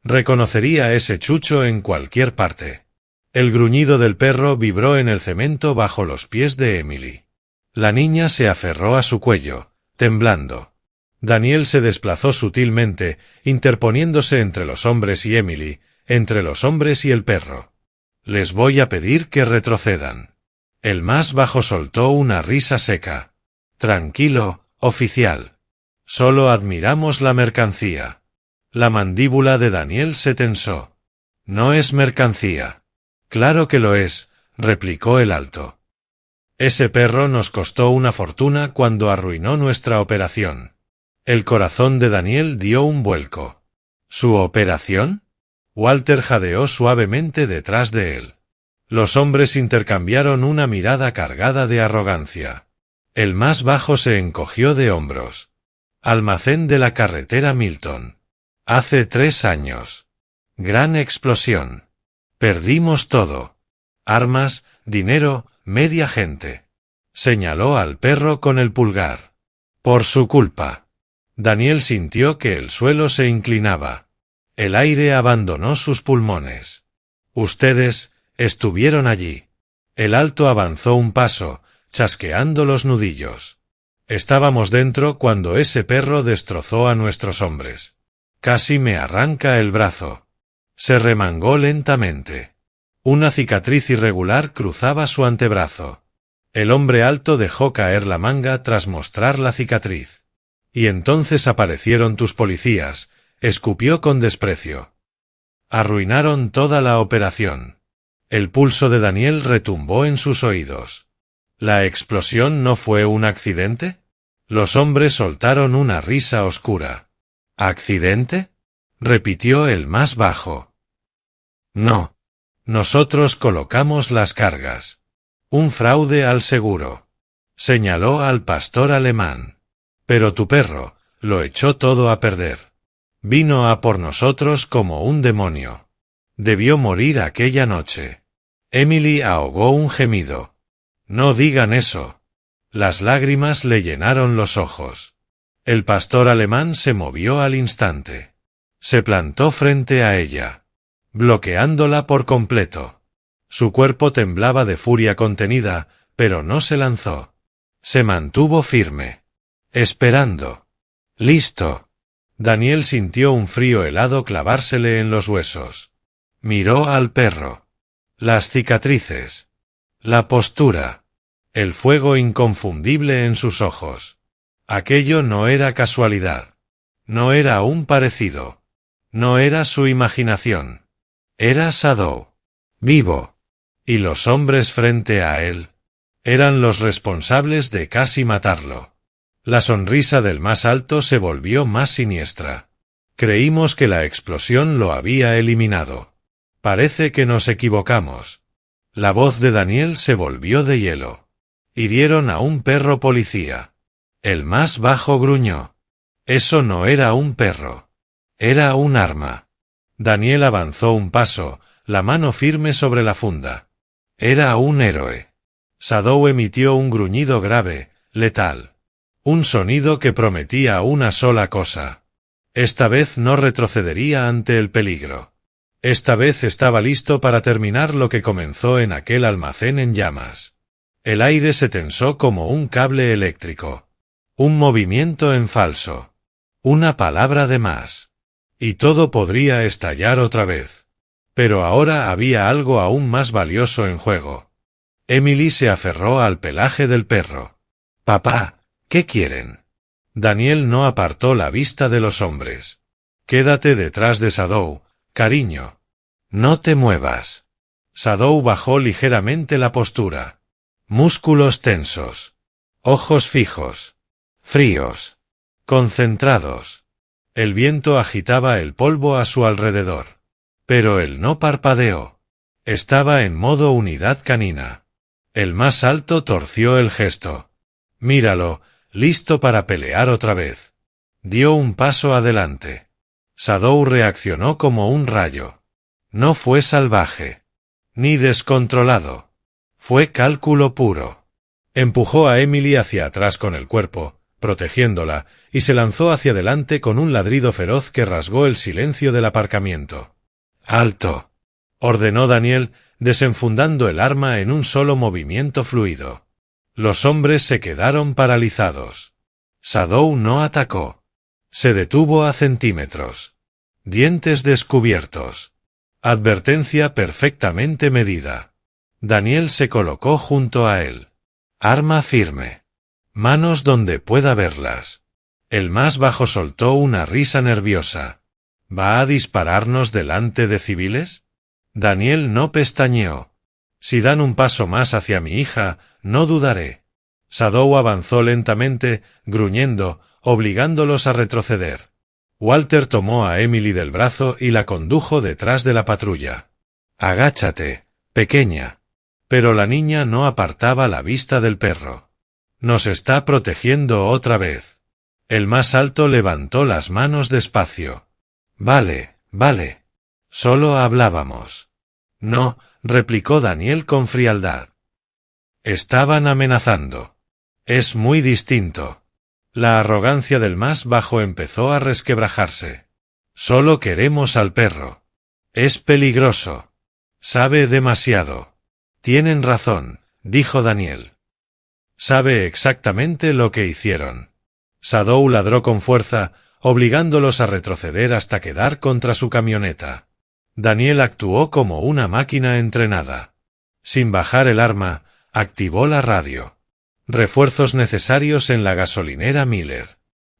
Reconocería ese chucho en cualquier parte. El gruñido del perro vibró en el cemento bajo los pies de Emily. La niña se aferró a su cuello, temblando. Daniel se desplazó sutilmente, interponiéndose entre los hombres y Emily, entre los hombres y el perro. Les voy a pedir que retrocedan. El más bajo soltó una risa seca. Tranquilo, oficial. Solo admiramos la mercancía. La mandíbula de Daniel se tensó. No es mercancía. Claro que lo es, replicó el alto. Ese perro nos costó una fortuna cuando arruinó nuestra operación. El corazón de Daniel dio un vuelco. ¿Su operación? Walter jadeó suavemente detrás de él. Los hombres intercambiaron una mirada cargada de arrogancia. El más bajo se encogió de hombros. Almacén de la carretera Milton. Hace 3 años. Gran explosión. Perdimos todo. Armas, dinero, media gente. Señaló al perro con el pulgar. Por su culpa. Daniel sintió que el suelo se inclinaba. El aire abandonó sus pulmones. Ustedes estuvieron allí. El alto avanzó un paso, chasqueando los nudillos. Estábamos dentro cuando ese perro destrozó a nuestros hombres. Casi me arranca el brazo. Se remangó lentamente. Una cicatriz irregular cruzaba su antebrazo. El hombre alto dejó caer la manga tras mostrar la cicatriz. Y entonces aparecieron tus policías, escupió con desprecio. Arruinaron toda la operación. El pulso de Daniel retumbó en sus oídos. ¿La explosión no fue un accidente? Los hombres soltaron una risa oscura. ¿Accidente?, repitió el más bajo. No. Nosotros colocamos las cargas. Un fraude al seguro. Señaló al pastor alemán. Pero tu perro lo echó todo a perder. Vino a por nosotros como un demonio. Debió morir aquella noche. Emily ahogó un gemido. No digan eso. Las lágrimas le llenaron los ojos. El pastor alemán se movió al instante. Se plantó frente a ella, bloqueándola por completo. Su cuerpo temblaba de furia contenida, pero no se lanzó. Se mantuvo firme, esperando. ¡Listo! Daniel sintió un frío helado clavársele en los huesos. Miró al perro. Las cicatrices. La postura. El fuego inconfundible en sus ojos. Aquello no era casualidad. No era un parecido. No era su imaginación. Era Shadow. Vivo. Y los hombres frente a él eran los responsables de casi matarlo. La sonrisa del más alto se volvió más siniestra. Creímos que la explosión lo había eliminado. Parece que nos equivocamos. La voz de Daniel se volvió de hielo. Hirieron a un perro policía. El más bajo gruñó. Eso no era un perro. Era un arma. Daniel avanzó un paso, la mano firme sobre la funda. Era un héroe. Shadow emitió un gruñido grave, letal. Un sonido que prometía una sola cosa. Esta vez no retrocedería ante el peligro. Esta vez estaba listo para terminar lo que comenzó en aquel almacén en llamas. El aire se tensó como un cable eléctrico. Un movimiento en falso. Una palabra de más. Y todo podría estallar otra vez. Pero ahora había algo aún más valioso en juego. Emily se aferró al pelaje del perro. «Papá, ¿qué quieren?» Daniel no apartó la vista de los hombres. «Quédate detrás de Shadow, cariño. No te muevas». Shadow bajó ligeramente la postura. Músculos tensos. Ojos fijos. Fríos. Concentrados. El viento agitaba el polvo a su alrededor. Pero él no parpadeó. Estaba en modo unidad canina. El más alto torció el gesto. «Míralo, listo para pelear otra vez». Dio un paso adelante. Shadow reaccionó como un rayo. No fue salvaje. Ni descontrolado. Fue cálculo puro. Empujó a Emily hacia atrás con el cuerpo, protegiéndola, y se lanzó hacia adelante con un ladrido feroz que rasgó el silencio del aparcamiento. «¡Alto!», ordenó Daniel, desenfundando el arma en un solo movimiento fluido. Los hombres se quedaron paralizados. Shadow no atacó. Se detuvo a centímetros. Dientes descubiertos. Advertencia perfectamente medida. Daniel se colocó junto a él. Arma firme. Manos donde pueda verlas. El más bajo soltó una risa nerviosa. ¿Va a dispararnos delante de civiles? Daniel no pestañeó. Si dan un paso más hacia mi hija, no dudaré. Shadow avanzó lentamente, gruñendo, obligándolos a retroceder. Walter tomó a Emily del brazo y la condujo detrás de la patrulla. «Agáchate, pequeña». Pero la niña no apartaba la vista del perro. «Nos está protegiendo otra vez». El más alto levantó las manos despacio. «Vale, vale. Solo hablábamos». «No», replicó Daniel con frialdad. Estaban amenazando. Es muy distinto. La arrogancia del más bajo empezó a resquebrajarse. Solo queremos al perro. Es peligroso. Sabe demasiado. Tienen razón, dijo Daniel. Sabe exactamente lo que hicieron. Shadow ladró con fuerza, obligándolos a retroceder hasta quedar contra su camioneta. Daniel actuó como una máquina entrenada. Sin bajar el arma, activó la radio. Refuerzos necesarios en la gasolinera Miller.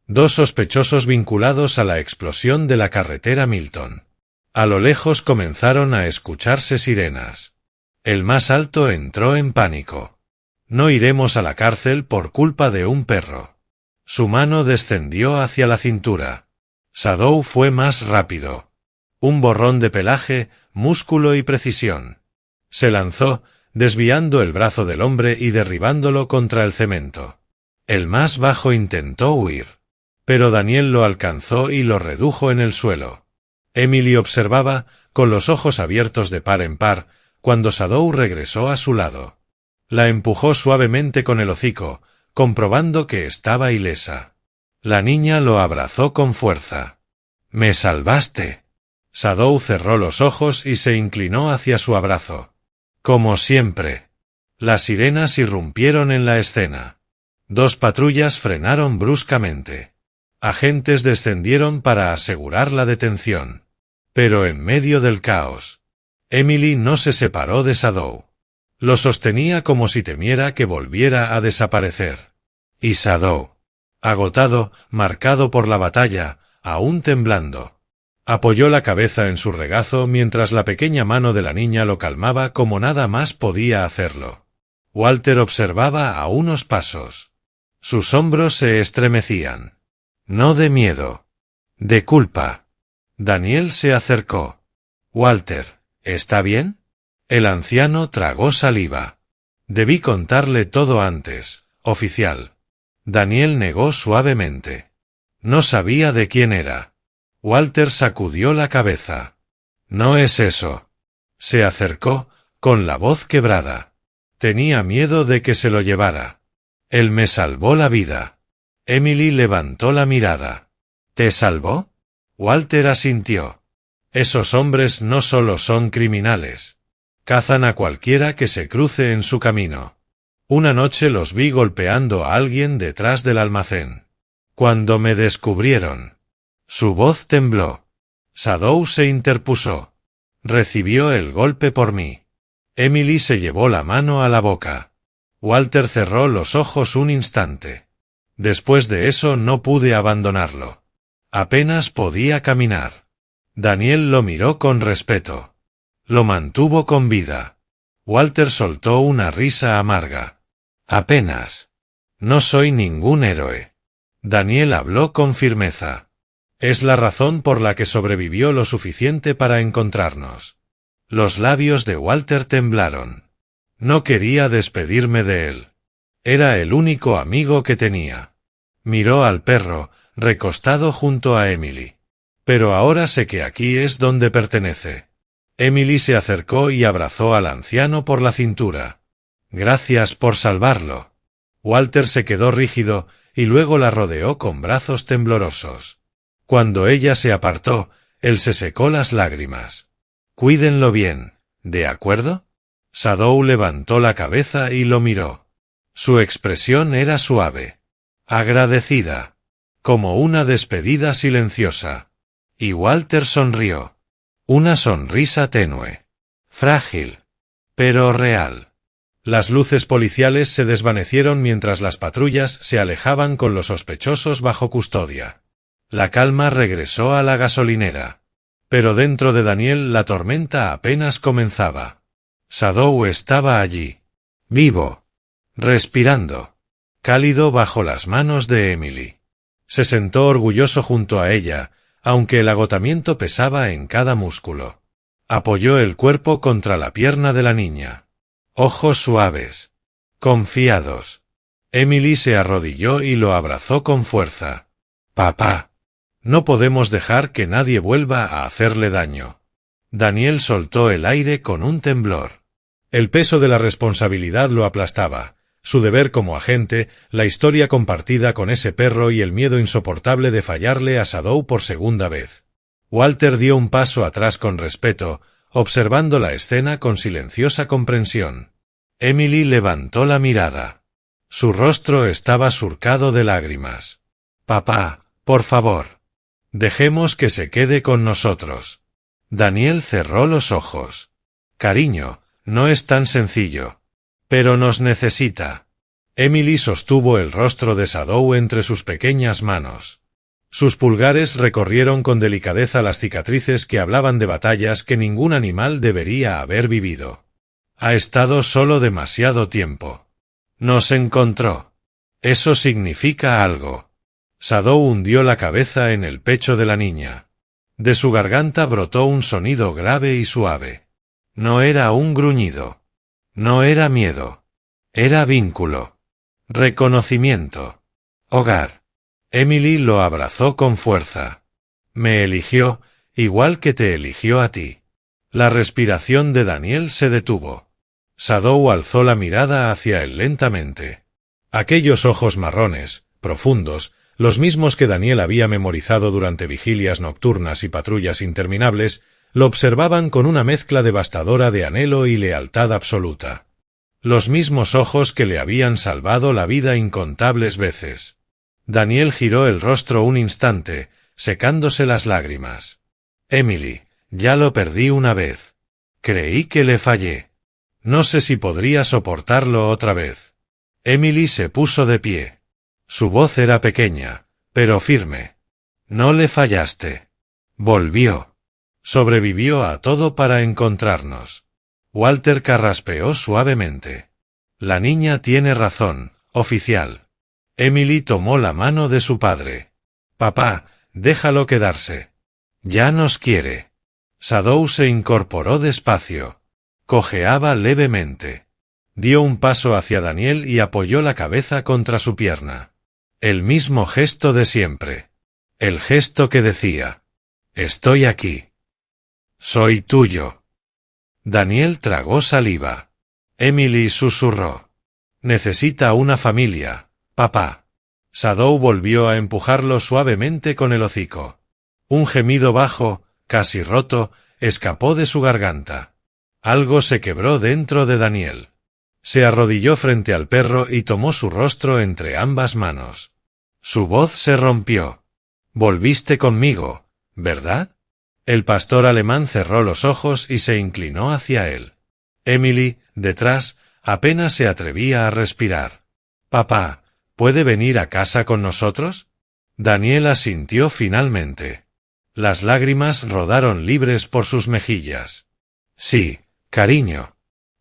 2 sospechosos vinculados a la explosión de la carretera Milton. A lo lejos comenzaron a escucharse sirenas. El más alto entró en pánico. No iremos a la cárcel por culpa de un perro. Su mano descendió hacia la cintura. Shadow fue más rápido. Un borrón de pelaje, músculo y precisión. Se lanzó, desviando el brazo del hombre y derribándolo contra el cemento. El más bajo intentó huir, pero Daniel lo alcanzó y lo redujo en el suelo. Emily observaba, con los ojos abiertos de par en par, cuando Shadow regresó a su lado. La empujó suavemente con el hocico, comprobando que estaba ilesa. La niña lo abrazó con fuerza. «¡Me salvaste!». Shadow cerró los ojos y se inclinó hacia su abrazo. Como siempre. Las sirenas irrumpieron en la escena. 2 patrullas frenaron bruscamente. Agentes descendieron para asegurar la detención. Pero en medio del caos, Emily no se separó de Shadow. Lo sostenía como si temiera que volviera a desaparecer. Y Shadow, agotado, marcado por la batalla, aún temblando, apoyó la cabeza en su regazo mientras la pequeña mano de la niña lo calmaba como nada más podía hacerlo. Walter observaba a unos pasos. Sus hombros se estremecían. No de miedo, de culpa. Daniel se acercó. «Walter, ¿está bien?». El anciano tragó saliva. «Debí contarle todo antes, oficial». Daniel negó suavemente. No sabía de quién era. Walter sacudió la cabeza. «No es eso». Se acercó, con la voz quebrada. «Tenía miedo de que se lo llevara. Él me salvó la vida». Emily levantó la mirada. «¿Te salvó?». Walter asintió. «Esos hombres no solo son criminales. Cazan a cualquiera que se cruce en su camino. Una noche los vi golpeando a alguien detrás del almacén. Cuando me descubrieron». Su voz tembló. Shadow se interpuso. «Recibió el golpe por mí». Emily se llevó la mano a la boca. Walter cerró los ojos un instante. «Después de eso no pude abandonarlo. Apenas podía caminar». Daniel lo miró con respeto. Lo mantuvo con vida. Walter soltó una risa amarga. «Apenas. No soy ningún héroe». Daniel habló con firmeza. «Es la razón por la que sobrevivió lo suficiente para encontrarnos». Los labios de Walter temblaron. No quería despedirme de él. Era el único amigo que tenía. Miró al perro, recostado junto a Emily. «Pero ahora sé que aquí es donde pertenece». Emily se acercó y abrazó al anciano por la cintura. «Gracias por salvarlo». Walter se quedó rígido y luego la rodeó con brazos temblorosos. Cuando ella se apartó, él se secó las lágrimas. «Cuídenlo bien, ¿de acuerdo?». Shadow levantó la cabeza y lo miró. Su expresión era suave, agradecida, como una despedida silenciosa. Y Walter sonrió. Una sonrisa tenue, frágil, pero real. Las luces policiales se desvanecieron mientras las patrullas se alejaban con los sospechosos bajo custodia. La calma regresó a la gasolinera. Pero dentro de Daniel la tormenta apenas comenzaba. Shadow estaba allí, vivo, respirando, cálido bajo las manos de Emily. Se sentó orgulloso junto a ella, aunque el agotamiento pesaba en cada músculo. Apoyó el cuerpo contra la pierna de la niña. Ojos suaves, confiados. Emily se arrodilló y lo abrazó con fuerza. «Papá, no podemos dejar que nadie vuelva a hacerle daño». Daniel soltó el aire con un temblor. El peso de la responsabilidad lo aplastaba. Su deber como agente, la historia compartida con ese perro y el miedo insoportable de fallarle a Shadow por segunda vez. Walter dio un paso atrás con respeto, observando la escena con silenciosa comprensión. Emily levantó la mirada. Su rostro estaba surcado de lágrimas. «Papá, por favor. Dejemos que se quede con nosotros». Daniel cerró los ojos. «Cariño, no es tan sencillo. Pero nos necesita». Emily sostuvo el rostro de Shadow entre sus pequeñas manos. Sus pulgares recorrieron con delicadeza las cicatrices que hablaban de batallas que ningún animal debería haber vivido. «Ha estado solo demasiado tiempo. Nos encontró. Eso significa algo». Shadow hundió la cabeza en el pecho de la niña. De su garganta brotó un sonido grave y suave. No era un gruñido. No era miedo. Era vínculo. Reconocimiento. Hogar. Emily lo abrazó con fuerza. Me eligió, igual que te eligió a ti. La respiración de Daniel se detuvo. Shadow alzó la mirada hacia él lentamente. Aquellos ojos marrones, profundos, los mismos que Daniel había memorizado durante vigilias nocturnas y patrullas interminables, lo observaban con una mezcla devastadora de anhelo y lealtad absoluta. Los mismos ojos que le habían salvado la vida incontables veces. Daniel giró el rostro un instante, secándose las lágrimas. Emily, ya lo perdí una vez. Creí que le fallé. No sé si podría soportarlo otra vez. Emily se puso de pie. Su voz era pequeña, pero firme. No le fallaste. Volvió. Sobrevivió a todo para encontrarnos. Walter carraspeó suavemente. La niña tiene razón, oficial. Emily tomó la mano de su padre. Papá, déjalo quedarse. Ya nos quiere. Shadow se incorporó despacio. Cojeaba levemente. Dio un paso hacia Daniel y apoyó la cabeza contra su pierna. El mismo gesto de siempre. El gesto que decía: estoy aquí. Soy tuyo. Daniel tragó saliva. Emily susurró: necesita una familia, papá. Shadow volvió a empujarlo suavemente con el hocico. Un gemido bajo, casi roto, escapó de su garganta. Algo se quebró dentro de Daniel. Se arrodilló frente al perro y tomó su rostro entre ambas manos. Su voz se rompió. Volviste conmigo, ¿verdad? El pastor alemán cerró los ojos y se inclinó hacia él. Emily, detrás, apenas se atrevía a respirar. Papá, ¿puede venir a casa con nosotros? Daniel asintió finalmente. Las lágrimas rodaron libres por sus mejillas. Sí, cariño.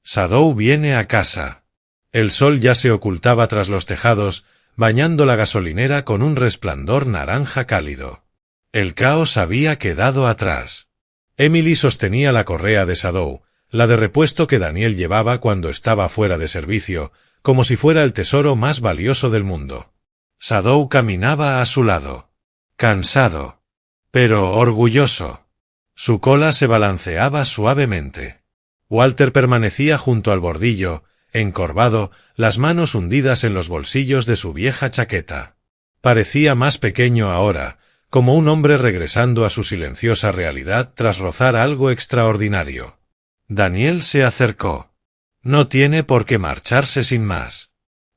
Shadow viene a casa. El sol ya se ocultaba tras los tejados, bañando la gasolinera con un resplandor naranja cálido. El caos había quedado atrás. Emily sostenía la correa de Shadow, la de repuesto que Daniel llevaba cuando estaba fuera de servicio, como si fuera el tesoro más valioso del mundo. Shadow caminaba a su lado. Cansado, pero orgulloso. Su cola se balanceaba suavemente. Walter permanecía junto al bordillo, encorvado, las manos hundidas en los bolsillos de su vieja chaqueta. Parecía más pequeño ahora, como un hombre regresando a su silenciosa realidad tras rozar algo extraordinario. Daniel se acercó. No tiene por qué marcharse sin más.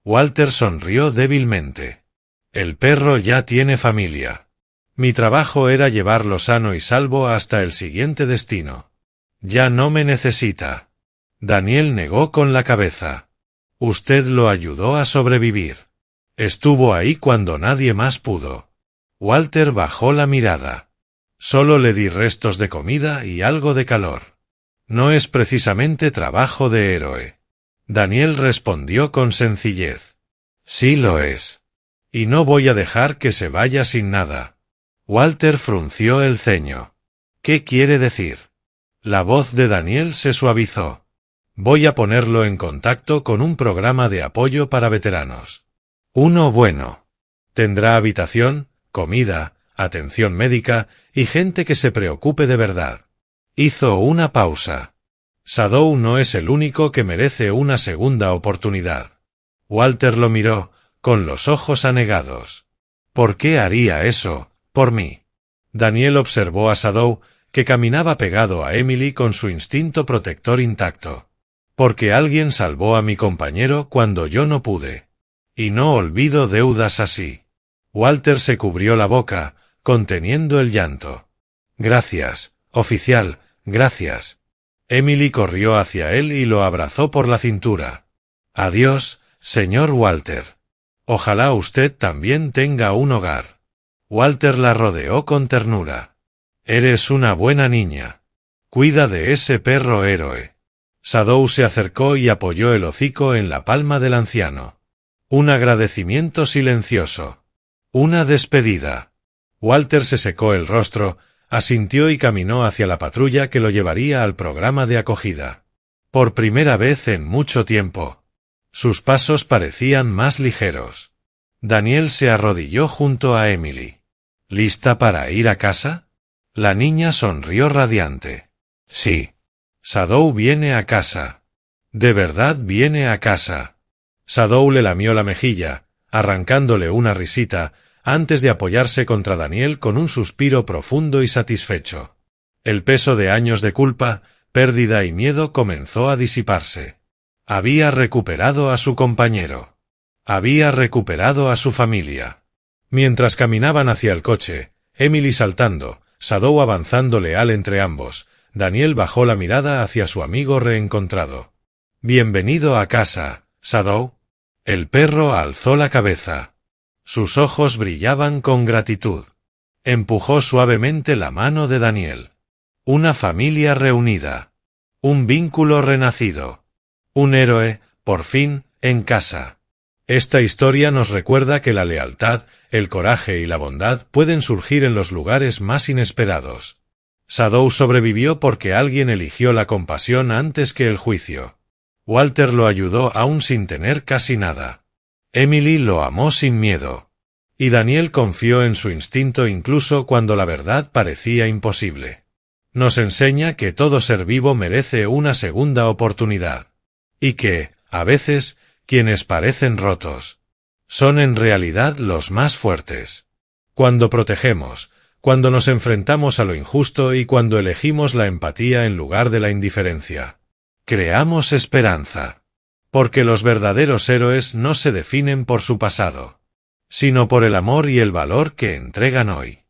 Walter sonrió débilmente. El perro ya tiene familia. Mi trabajo era llevarlo sano y salvo hasta el siguiente destino. Ya no me necesita. Daniel negó con la cabeza. Usted lo ayudó a sobrevivir. Estuvo ahí cuando nadie más pudo. Walter bajó la mirada. Solo le di restos de comida y algo de calor. No es precisamente trabajo de héroe. Daniel respondió con sencillez. Sí lo es. Y no voy a dejar que se vaya sin nada. Walter frunció el ceño. ¿Qué quiere decir? La voz de Daniel se suavizó. Voy a ponerlo en contacto con un programa de apoyo para veteranos. Uno bueno. Tendrá habitación, comida, atención médica y gente que se preocupe de verdad. Hizo una pausa. Shadow no es el único que merece una segunda oportunidad. Walter lo miró, con los ojos anegados. ¿Por qué haría eso, por mí? Daniel observó a Shadow, que caminaba pegado a Emily con su instinto protector intacto. Porque alguien salvó a mi compañero cuando yo no pude. Y no olvido deudas así. Walter se cubrió la boca, conteniendo el llanto. Gracias, oficial, gracias. Emily corrió hacia él y lo abrazó por la cintura. Adiós, señor Walter. Ojalá usted también tenga un hogar. Walter la rodeó con ternura. Eres una buena niña. Cuida de ese perro héroe. Shadow se acercó y apoyó el hocico en la palma del anciano. Un agradecimiento silencioso. Una despedida. Walter se secó el rostro, asintió y caminó hacia la patrulla que lo llevaría al programa de acogida. Por primera vez en mucho tiempo. Sus pasos parecían más ligeros. Daniel se arrodilló junto a Emily. ¿Lista para ir a casa? La niña sonrió radiante. Sí. Shadow viene a casa. De verdad viene a casa. Shadow le lamió la mejilla, arrancándole una risita, antes de apoyarse contra Daniel con un suspiro profundo y satisfecho. El peso de años de culpa, pérdida y miedo comenzó a disiparse. Había recuperado a su compañero. Había recuperado a su familia. Mientras caminaban hacia el coche, Emily saltando, Shadow avanzando leal entre ambos, Daniel bajó la mirada hacia su amigo reencontrado. «Bienvenido a casa, Shadow». El perro alzó la cabeza. Sus ojos brillaban con gratitud. Empujó suavemente la mano de Daniel. Una familia reunida. Un vínculo renacido. Un héroe, por fin, en casa. Esta historia nos recuerda que la lealtad, el coraje y la bondad pueden surgir en los lugares más inesperados. Shadow sobrevivió porque alguien eligió la compasión antes que el juicio. Walter lo ayudó aún sin tener casi nada. Emily lo amó sin miedo. Y Daniel confió en su instinto incluso cuando la verdad parecía imposible. Nos enseña que todo ser vivo merece una segunda oportunidad. Y que, a veces, quienes parecen rotos, son en realidad los más fuertes. Cuando protegemos, cuando nos enfrentamos a lo injusto y cuando elegimos la empatía en lugar de la indiferencia, creamos esperanza. Porque los verdaderos héroes no se definen por su pasado, sino por el amor y el valor que entregan hoy.